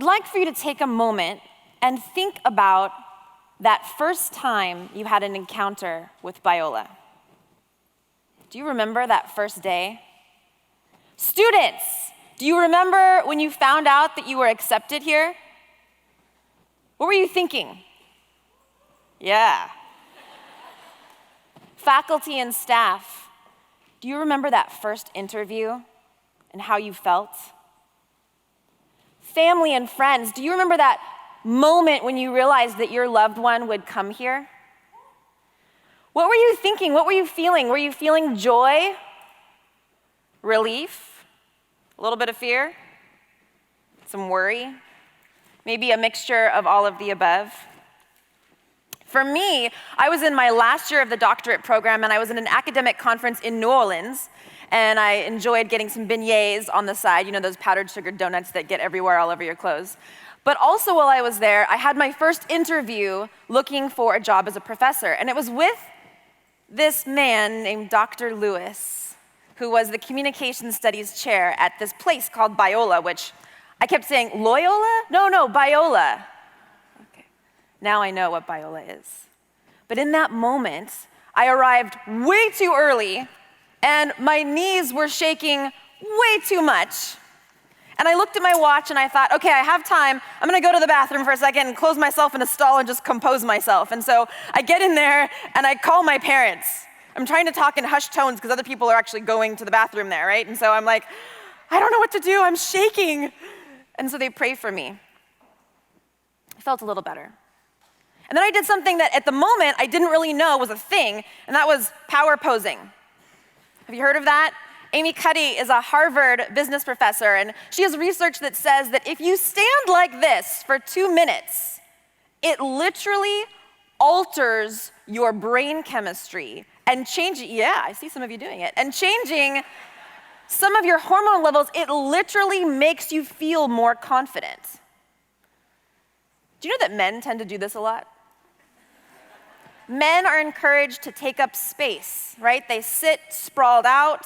I'd like for you to take a moment and think about that first time you had an encounter with Biola. Do you remember that first day? Students, do you remember when you found out that you were accepted here? What were you thinking? Yeah. Faculty and staff, do you remember that first interview and how you felt? Family and friends, do you remember that moment when you realized that your loved one would come here? What were you thinking? What were you feeling? Were you feeling joy, relief, a little bit of fear, some worry, maybe a mixture of all of the above? For me, I was in my last year of the doctorate program, and I was in an academic conference in New Orleans, and I enjoyed getting some beignets on the side, you know, those powdered sugar donuts that get everywhere all over your clothes. But also while I was there, I had my first interview looking for a job as a professor, and it was with this man named Dr. Lewis, who was the communication studies chair at this place called Biola, which I kept saying, Loyola? No, Biola. Okay, now I know what Biola is. But in that moment, I arrived way too early, and my knees were shaking way too much. And I looked at my watch and I thought, okay, I have time. I'm gonna go to the bathroom for a second and close myself in a stall and just compose myself. And so I get in there and I call my parents. I'm trying to talk in hushed tones because other people are actually going to the bathroom there, right? And so I'm like, I don't know what to do, I'm shaking. And so they pray for me. I felt a little better. And then I did something that at the moment I didn't really know was a thing, and that was power posing. Have you heard of that? Amy Cuddy is a Harvard business professor, and she has research that says that if you stand like this for 2 minutes, it literally alters your brain chemistry and I see some of you doing it, and changing some of your hormone levels. It literally makes you feel more confident. Do you know that men tend to do this a lot? Men are encouraged to take up space, right? They sit sprawled out.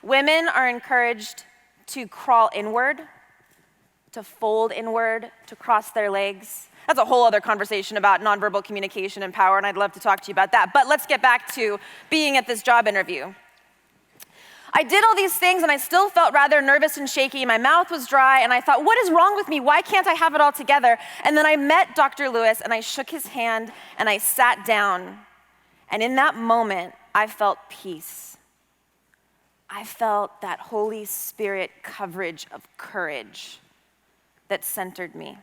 Women are encouraged to crawl inward, to fold inward, to cross their legs. That's a whole other conversation about nonverbal communication and power, and I'd love to talk to you about that. But let's get back to being at this job interview. I did all these things, and I still felt rather nervous and shaky. My mouth was dry, and I thought, what is wrong with me? Why can't I have it all together? And then I met Dr. Lewis, and I shook his hand, and I sat down. And in that moment, I felt peace. I felt that Holy Spirit coverage of courage that centered me.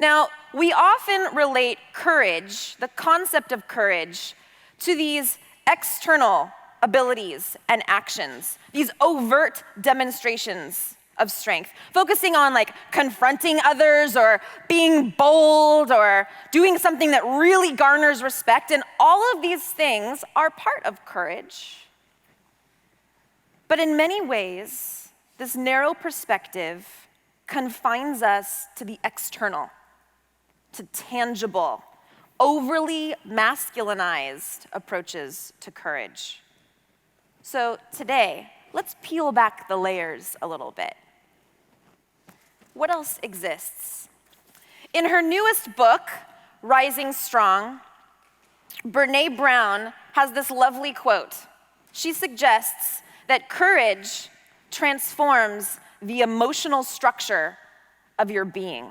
Now, we often relate courage, the concept of courage, to these external abilities and actions, these overt demonstrations of strength, focusing on like confronting others or being bold or doing something that really garners respect. And all of these things are part of courage. But in many ways, this narrow perspective confines us to the external, to tangible, overly masculinized approaches to courage. So today, let's peel back the layers a little bit. What else exists? In her newest book, Rising Strong, Brené Brown has this lovely quote. She suggests that courage transforms the emotional structure of your being.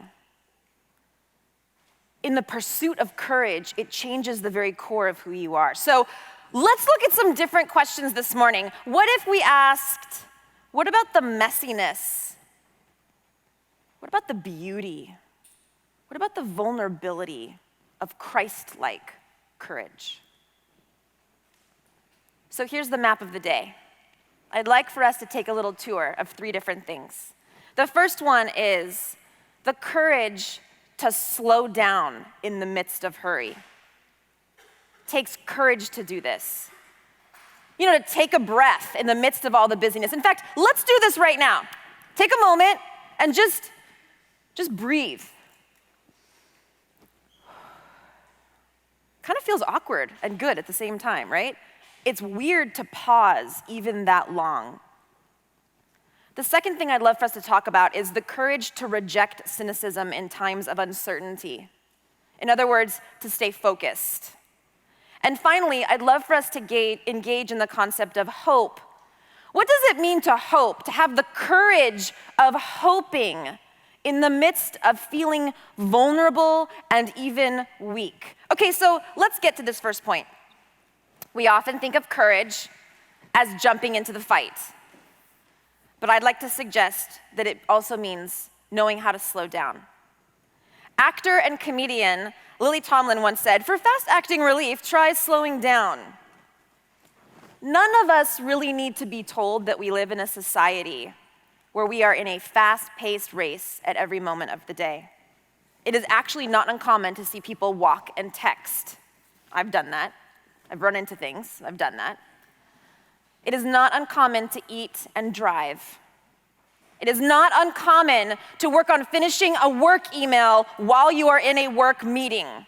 In the pursuit of courage, it changes the very core of who you are. So let's look at some different questions this morning. What if we asked, what about the messiness? What about the beauty? What about the vulnerability of Christ-like courage? So here's the map of the day. I'd like for us to take a little tour of 3 different things. The first one is the courage to slow down in the midst of hurry. It takes courage to do this. You know, to take a breath in the midst of all the busyness. In fact, let's do this right now. Take a moment and just breathe. Kind of feels awkward and good at the same time, right? It's weird to pause even that long. The second thing I'd love for us to talk about is the courage to reject cynicism in times of uncertainty. In other words, to stay focused. And finally, I'd love for us to engage in the concept of hope. What does it mean to hope, to have the courage of hoping in the midst of feeling vulnerable and even weak? Okay, so let's get to this first point. We often think of courage as jumping into the fight. But I'd like to suggest that it also means knowing how to slow down. Actor and comedian Lily Tomlin once said, "For fast-acting relief, try slowing down." None of us really need to be told that we live in a society where we are in a fast-paced race at every moment of the day. It is actually not uncommon to see people walk and text. I've done that. I've run into things. I've done that. It is not uncommon to eat and drive. It is not uncommon to work on finishing a work email while you are in a work meeting.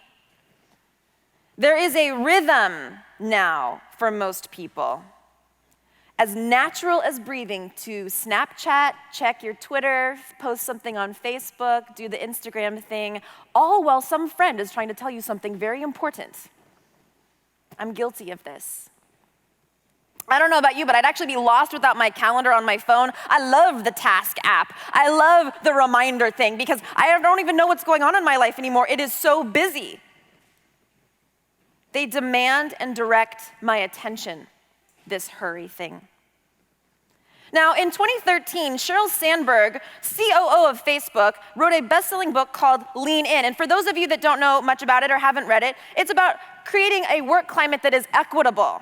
There is a rhythm now for most people. As natural as breathing to Snapchat, check your Twitter, post something on Facebook, do the Instagram thing, all while some friend is trying to tell you something very important. I'm guilty of this. I don't know about you, but I'd actually be lost without my calendar on my phone. I love the task app. I love the reminder thing because I don't even know what's going on in my life anymore. It is so busy. They demand and direct my attention, this hurry thing. Now, in 2013, Sheryl Sandberg, COO of Facebook, wrote a best-selling book called Lean In. And for those of you that don't know much about it or haven't read it, it's about creating a work climate that is equitable.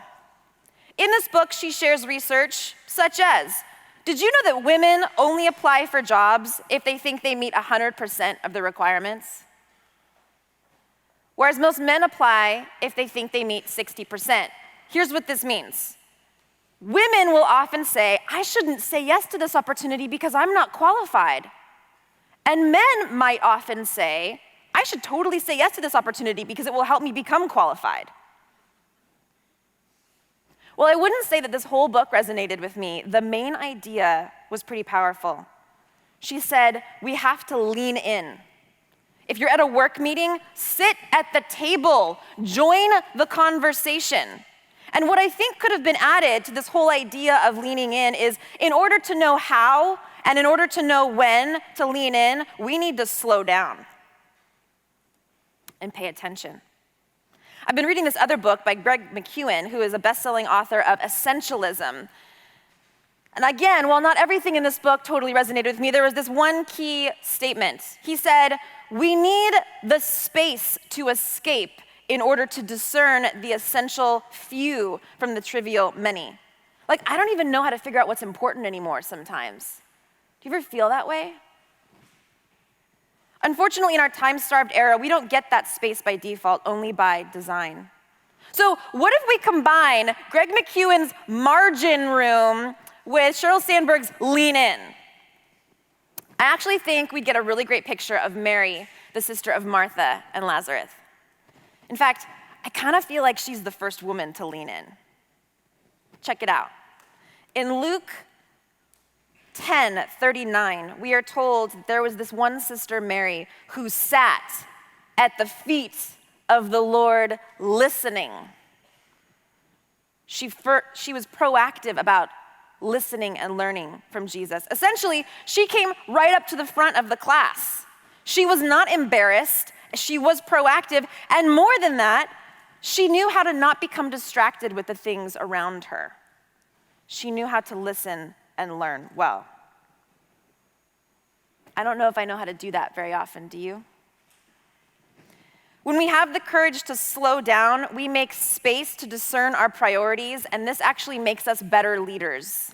In this book, she shares research such as, did you know that women only apply for jobs if they think they meet 100% of the requirements? Whereas most men apply if they think they meet 60%. Here's what this means. Women will often say, I shouldn't say yes to this opportunity because I'm not qualified. And men might often say, I should totally say yes to this opportunity because it will help me become qualified. Well, I wouldn't say that this whole book resonated with me. The main idea was pretty powerful. She said, we have to lean in. If you're at a work meeting, sit at the table, join the conversation. And what I think could have been added to this whole idea of leaning in is, in order to know how and in order to know when to lean in, we need to slow down and pay attention. I've been reading this other book by Greg McKeown, who is a best-selling author of Essentialism. And again, while not everything in this book totally resonated with me, there was this one key statement. He said, we need the space to escape in order to discern the essential few from the trivial many. Like, I don't even know how to figure out what's important anymore sometimes. Do you ever feel that way? Unfortunately, in our time-starved era, we don't get that space by default, only by design. So what if we combine Greg McKeown's margin room with Sheryl Sandberg's lean in? I actually think we'd get a really great picture of Mary, the sister of Martha and Lazarus. In fact, I kind of feel like she's the first woman to lean in. Check it out. In Luke 10:39, we are told that there was this one sister, Mary, who sat at the feet of the Lord listening. She was proactive about listening and learning from Jesus. Essentially, she came right up to the front of the class. She was not embarrassed. She was proactive. And more than that, she knew how to not become distracted with the things around her. She knew how to listen and learn well. I don't know if I know how to do that very often, do you? When we have the courage to slow down, we make space to discern our priorities, and this actually makes us better leaders.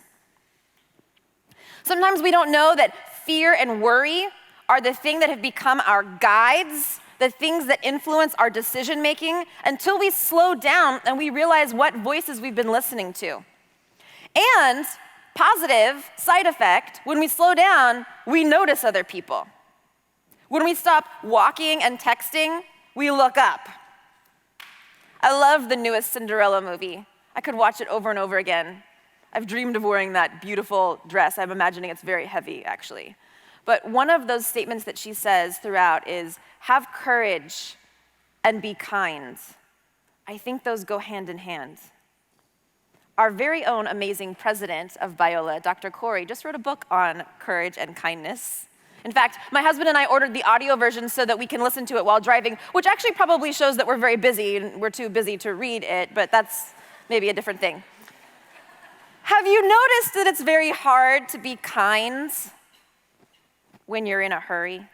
Sometimes we don't know that fear and worry are the thing that have become our guides, the things that influence our decision-making, until we slow down and we realize what voices we've been listening to. And positive side effect, when we slow down, we notice other people. When we stop walking and texting, we look up. I love the newest Cinderella movie. I could watch it over and over again. I've dreamed of wearing that beautiful dress. I'm imagining it's very heavy, actually. But one of those statements that she says throughout is, have courage and be kind. I think those go hand in hand. Our very own amazing president of Biola, Dr. Corey, just wrote a book on courage and kindness. In fact, my husband and I ordered the audio version so that we can listen to it while driving, which actually probably shows that we're very busy and we're too busy to read it, but that's maybe a different thing. Have you noticed that it's very hard to be kind when you're in a hurry?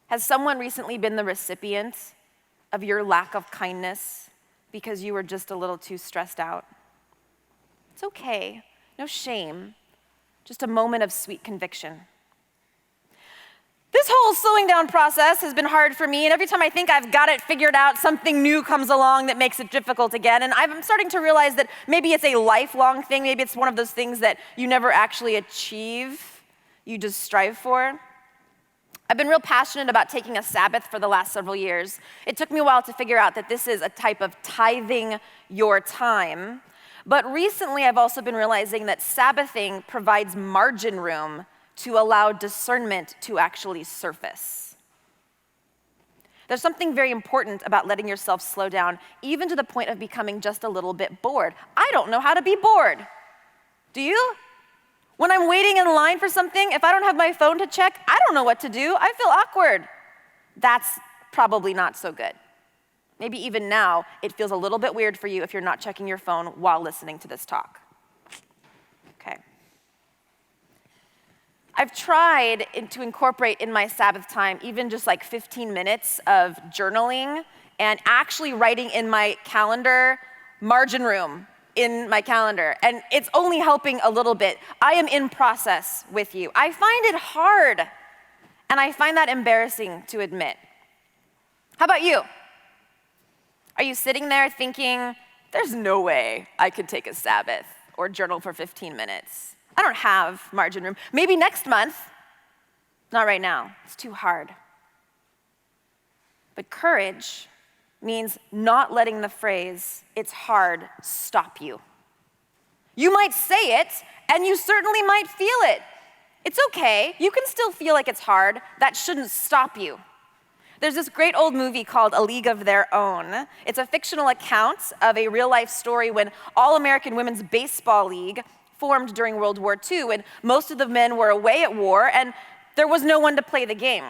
Has someone recently been the recipient of your lack of kindness because you were just a little too stressed out? It's okay, no shame, just a moment of sweet conviction. This whole slowing down process has been hard for me, and every time I think I've got it figured out, something new comes along that makes it difficult again, and I'm starting to realize that maybe it's a lifelong thing, maybe it's one of those things that you never actually achieve, you just strive for. I've been real passionate about taking a Sabbath for the last several years. It took me a while to figure out that this is a type of tithing your time, but recently I've also been realizing that Sabbathing provides margin room to allow discernment to actually surface. There's something very important about letting yourself slow down, even to the point of becoming just a little bit bored. I don't know how to be bored. Do you? When I'm waiting in line for something, if I don't have my phone to check, I don't know what to do. I feel awkward. That's probably not so good. Maybe even now, it feels a little bit weird for you if you're not checking your phone while listening to this talk. Okay. I've tried to incorporate in my Sabbath time even just like 15 minutes of journaling and actually writing in my calendar, margin room in my calendar. And it's only helping a little bit. I am in process with you. I find it hard, and I find that embarrassing to admit. How about you? Are you sitting there thinking, there's no way I could take a Sabbath or journal for 15 minutes? I don't have margin room. Maybe next month. Not right now. It's too hard. But courage means not letting the phrase, it's hard, stop you. You might say it, and you certainly might feel it. It's okay. You can still feel like it's hard. That shouldn't stop you. There's this great old movie called A League of Their Own. It's a fictional account of a real-life story when All-American Women's Baseball League formed during World War II, and most of the men were away at war, and there was no one to play the game.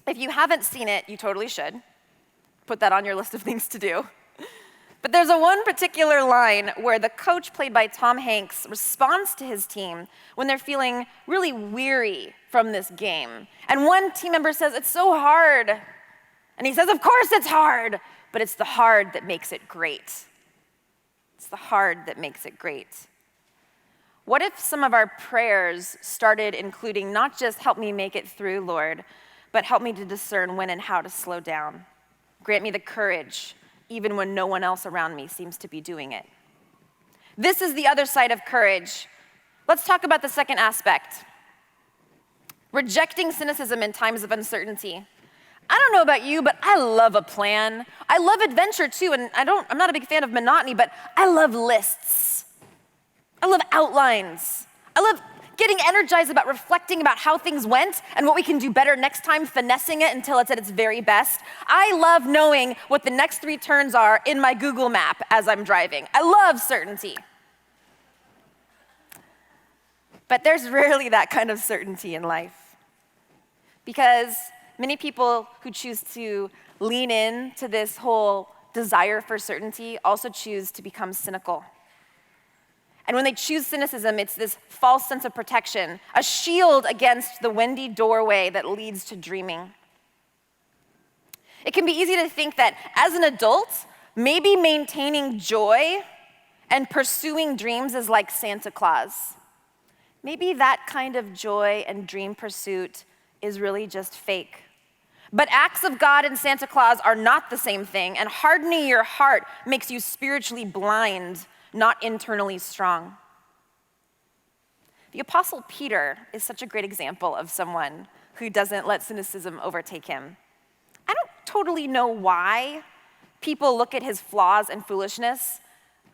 If you haven't seen it, you totally should. Put that on your list of things to do. But there's one particular line where the coach, played by Tom Hanks, responds to his team when they're feeling really weary from this game. And one team member says, it's so hard. And he says, of course it's hard, but it's the hard that makes it great. It's the hard that makes it great. What if some of our prayers started including not just help me make it through, Lord, but help me to discern when and how to slow down. Grant me the courage, even when no one else around me seems to be doing it. This is the other side of courage. Let's talk about the second aspect. Rejecting cynicism in times of uncertainty. I don't know about you, but I love a plan. I love adventure too, and I'm not a big fan of monotony, but I love lists. I love outlines. I love getting energized about reflecting about how things went and what we can do better next time, finessing it until it's at its very best. I love knowing what the next 3 turns are in my Google map as I'm driving. I love certainty. But there's rarely that kind of certainty in life, because many people who choose to lean in to this whole desire for certainty also choose to become cynical. And when they choose cynicism, it's this false sense of protection, a shield against the windy doorway that leads to dreaming. It can be easy to think that as an adult, maybe maintaining joy and pursuing dreams is like Santa Claus. Maybe that kind of joy and dream pursuit is really just fake. But acts of God and Santa Claus are not the same thing, and hardening your heart makes you spiritually blind, not internally strong. The Apostle Peter is such a great example of someone who doesn't let cynicism overtake him. I don't totally know why people look at his flaws and foolishness,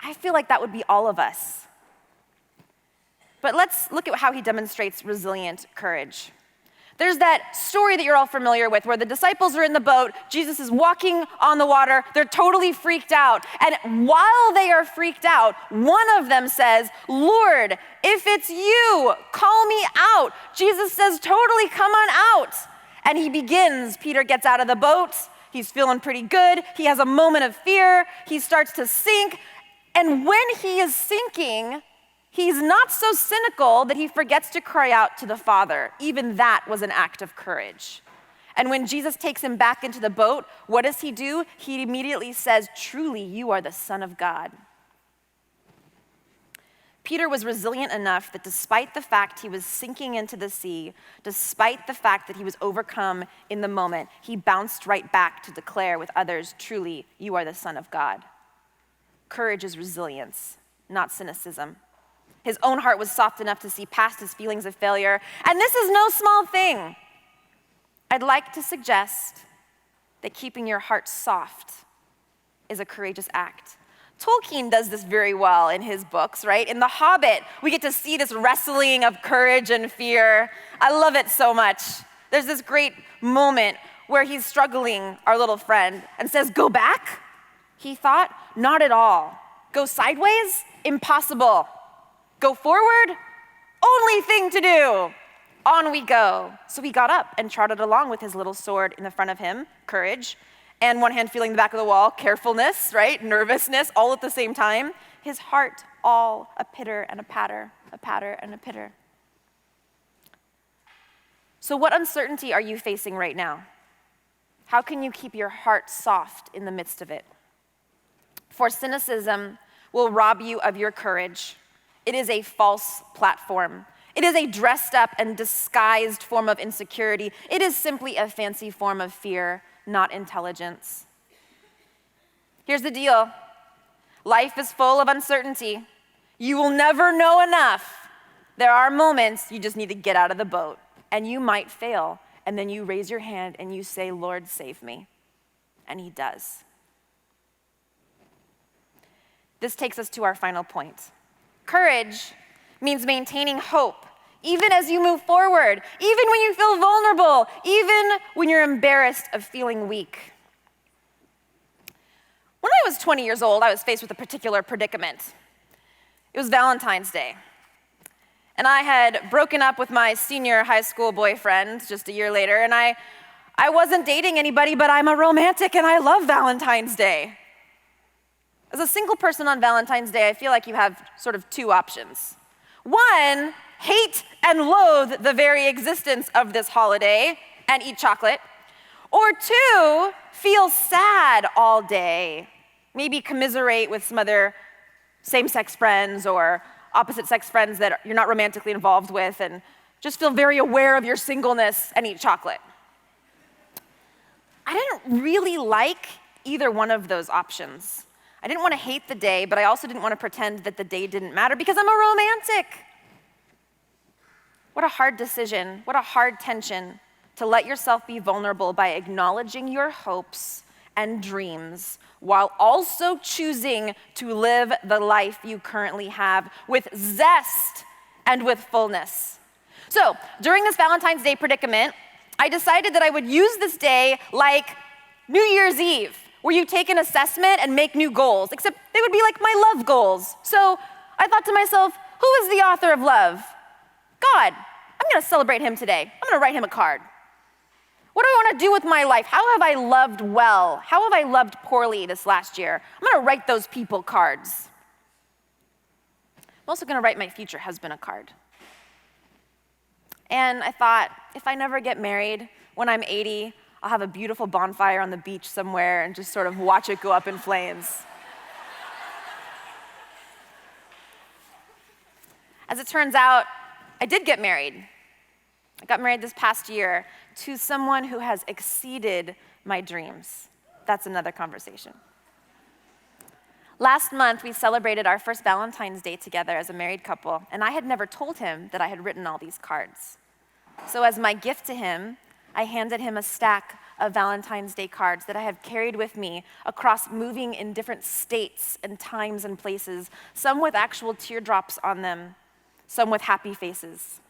I feel like that would be all of us. But let's look at how he demonstrates resilient courage. There's that story that you're all familiar with where the disciples are in the boat, Jesus is walking on the water, they're totally freaked out. And while they are freaked out, one of them says, "Lord, if it's you, call me out." Jesus says, "Totally, come on out." And he begins, Peter gets out of the boat, he's feeling pretty good, he has a moment of fear, he starts to sink. And when he is sinking, he's not so cynical that he forgets to cry out to the Father. Even that was an act of courage. And when Jesus takes him back into the boat, what does he do? He immediately says, "Truly, you are the Son of God." Peter was resilient enough that despite the fact he was sinking into the sea, despite the fact that he was overcome in the moment, he bounced right back to declare with others, "Truly, you are the Son of God." Courage is resilience, not cynicism. His own heart was soft enough to see past his feelings of failure. And this is no small thing. I'd like to suggest that keeping your heart soft is a courageous act. Tolkien does this very well in his books, right? In The Hobbit, we get to see this wrestling of courage and fear. I love it so much. There's this great moment where he's struggling, our little friend, and says, "Go back?" He thought, "Not at all. Go sideways? Impossible. Go forward? Only thing to do." On we go. So he got up and trotted along with his little sword in the front of him, courage, and one hand feeling the back of the wall, carefulness, right? Nervousness, all at the same time. His heart all a pitter and a patter, a patter and a pitter. So what uncertainty are you facing right now? How can you keep your heart soft in the midst of it? For cynicism will rob you of your courage. It is a false platform. It is a dressed up and disguised form of insecurity. It is simply a fancy form of fear, not intelligence. Here's the deal. Life is full of uncertainty. You will never know enough. There are moments you just need to get out of the boat, and you might fail, and then you raise your hand and you say, "Lord, save me." And he does. This takes us to our final point. Courage means maintaining hope, even as you move forward, even when you feel vulnerable, even when you're embarrassed of feeling weak. When I was 20 years old, I was faced with a particular predicament. It was Valentine's Day. And I had broken up with my senior high school boyfriend just a year later, and I wasn't dating anybody, but I'm a romantic and I love Valentine's Day. As a single person on Valentine's Day, I feel like you have sort of two options. One, hate and loathe the very existence of this holiday and eat chocolate. Or two, feel sad all day. Maybe commiserate with some other same-sex friends or opposite-sex friends that you're not romantically involved with and just feel very aware of your singleness and eat chocolate. I didn't really like either one of those options. I didn't want to hate the day, but I also didn't want to pretend that the day didn't matter because I'm a romantic. What a hard decision, what a hard tension to let yourself be vulnerable by acknowledging your hopes and dreams while also choosing to live the life you currently have with zest and with fullness. So, during this Valentine's Day predicament, I decided that I would use this day like New Year's Eve, where you take an assessment and make new goals, except they would be like my love goals. So I thought to myself, who is the author of love? God. I'm going to celebrate him today. I'm going to write him a card. What do I want to do with my life? How have I loved well? How have I loved poorly this last year? I'm going to write those people cards. I'm also going to write my future husband a card. And I thought, if I never get married, when I'm 80, I'll have a beautiful bonfire on the beach somewhere and just sort of watch it go up in flames. As it turns out, I did get married. I got married this past year to someone who has exceeded my dreams. That's another conversation. Last month, we celebrated our first Valentine's Day together as a married couple, and I had never told him that I had written all these cards. So as my gift to him, I handed him a stack of Valentine's Day cards that I have carried with me across moving in different states and times and places, some with actual teardrops on them, some with happy faces.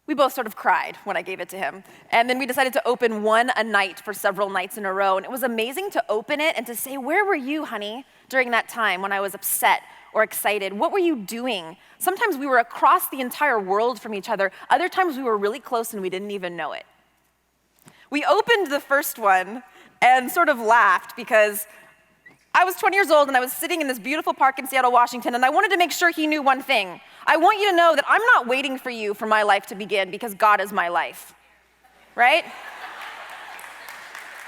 We both sort of cried when I gave it to him. And then we decided to open one a night for several nights in a row. And it was amazing to open it and to say, where were you, honey, during that time when I was upset or excited? What were you doing? Sometimes we were across the entire world from each other. Other times we were really close and we didn't even know it. We opened the first one and sort of laughed because I was 20 years old and I was sitting in this beautiful park in Seattle, Washington, and I wanted to make sure he knew one thing. I want you to know that I'm not waiting for you for my life to begin because God is my life, right?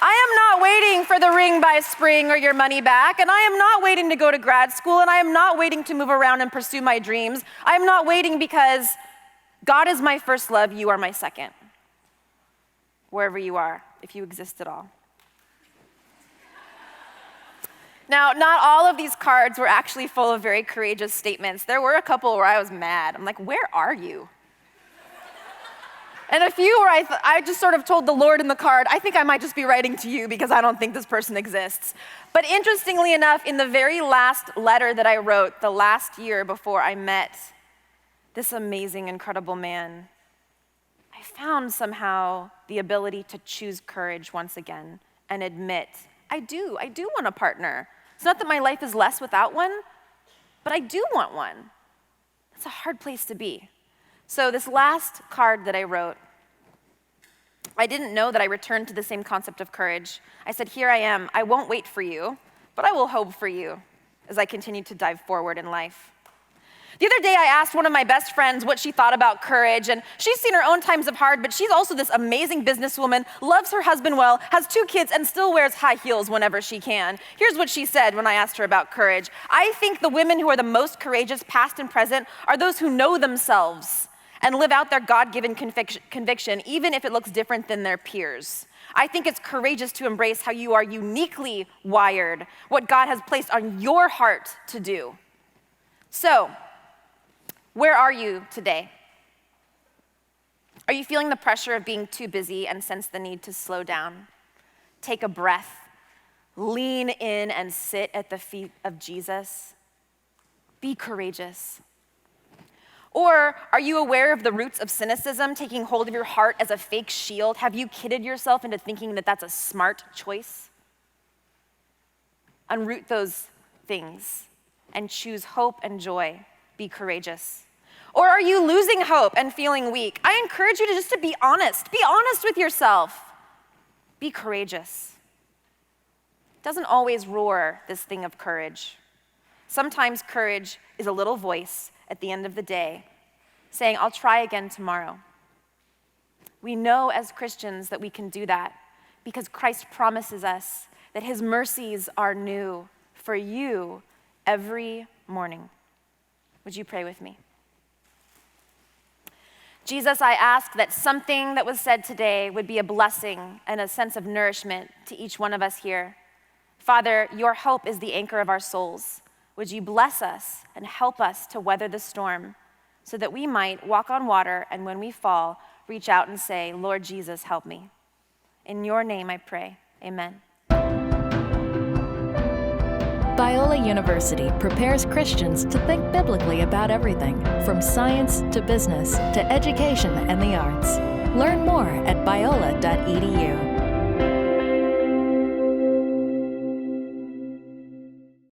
I am not waiting for the ring by spring or your money back, and I am not waiting to go to grad school, and I am not waiting to move around and pursue my dreams. I am not waiting because God is my first love, you are my second. Wherever you are, if you exist at all. Now, not all of these cards were actually full of very courageous statements. There were a couple where I was mad. I'm like, where are you? And a few where I just sort of told the Lord in the card, I think I might just be writing to you because I don't think this person exists. But interestingly enough, in the very last letter that I wrote, the last year before I met this amazing, incredible man, I found somehow the ability to choose courage once again and admit, I do want a partner. It's not that my life is less without one, but I do want one. It's a hard place to be. So this last card that I wrote, I didn't know that I returned to the same concept of courage. I said, here I am. I won't wait for you, but I will hope for you as I continue to dive forward in life. The other day, I asked one of my best friends what she thought about courage, and she's seen her own times of hard, but she's also this amazing businesswoman, loves her husband well, has 2 kids, and still wears high heels whenever she can. Here's what she said when I asked her about courage. I think the women who are the most courageous, past and present, are those who know themselves and live out their God-given conviction, even if it looks different than their peers. I think it's courageous to embrace how you are uniquely wired, what God has placed on your heart to do. So, where are you today? Are you feeling the pressure of being too busy and sense the need to slow down? Take a breath, lean in and sit at the feet of Jesus. Be courageous. Or are you aware of the roots of cynicism taking hold of your heart as a fake shield? Have you kidded yourself into thinking that that's a smart choice? Unroot those things and choose hope and joy. Be courageous. Or are you losing hope and feeling weak? I encourage you to be honest. Be honest with yourself. Be courageous. It doesn't always roar, this thing of courage. Sometimes courage is a little voice at the end of the day saying, I'll try again tomorrow. We know as Christians that we can do that because Christ promises us that his mercies are new for you every morning. Would you pray with me? Jesus, I ask that something that was said today would be a blessing and a sense of nourishment to each one of us here. Father, your hope is the anchor of our souls. Would you bless us and help us to weather the storm so that we might walk on water and when we fall, reach out and say, Lord Jesus, help me. In your name I pray, amen. Biola University prepares Christians to think biblically about everything, from science to business to education and the arts. Learn more at biola.edu.